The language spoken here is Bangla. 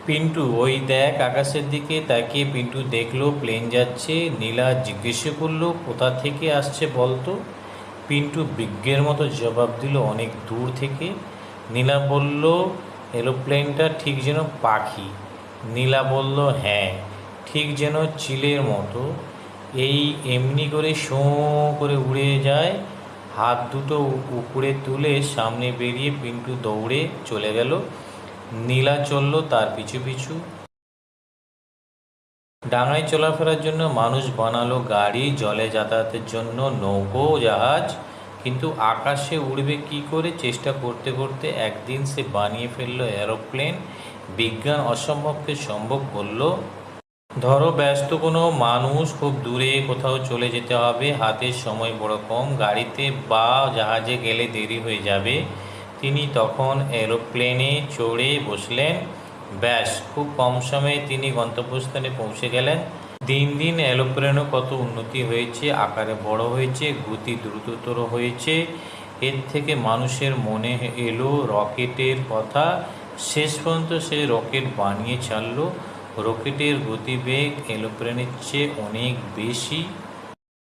পিন্টু, ওই দেখ আকাশের দিকে তাকিয়ে পিন্টু দেখলো প্লেন যাচ্ছে। নীলা জিজ্ঞেস করলো, কোথা থেকে আসছে বলতো? পিন্টু বিজ্ঞের মতো জবাব দিল, অনেক দূর থেকে। নীলা বলল, এরোপ্লেনটা ঠিক যেন পাখি। নীলা বলল, হ্যাঁ, ঠিক যেন চিলের মতো। এই এমনি করে শোঁ করে উড়ে যায়। হাত দুটো উপরে তুলে সামনে বেরিয়ে পিন্টু দৌড়ে চলে গেল। নীলা চলল তার পিছু পিছু। ডাঙায় চলাফেরার জন্য মানুষ বানালো গাড়ি, জলে যাতায়াতের জন্য নৌকো জাহাজ, কিন্তু আকাশে উড়বে কি করে চেষ্টা করতে করতে একদিন সে বানিয়ে ফেললো এরোপ্লেন। বিজ্ঞান অসম্ভবকে সম্ভব করলো। ধরো ব্যস্ত কোনো মানুষ, খুব দূরে কোথাও চলে যেতে হবে, হাতের সময় বড় কম, গাড়িতে বা জাহাজে গেলে দেরি হয়ে যাবে। তিনি তখন এরোপ্লেনে চড়ে বসলেন। ব্যাস, খুব কম সময়ে তিনি গন্তব্যস্থানে পৌঁছে গেলেন। দিন দিন এরোপ্লেনও কত উন্নতি হয়েছে, আকারে বড় হয়েছে, গতি দ্রুততর হয়েছে। এর থেকে মানুষের মনে এলো রকেটের কথা। শেষ পর্যন্ত সে রকেট বানিয়ে ছাড়লো। রকেটের গতিবেগ এরোপ্লেনের চেয়ে অনেক বেশি।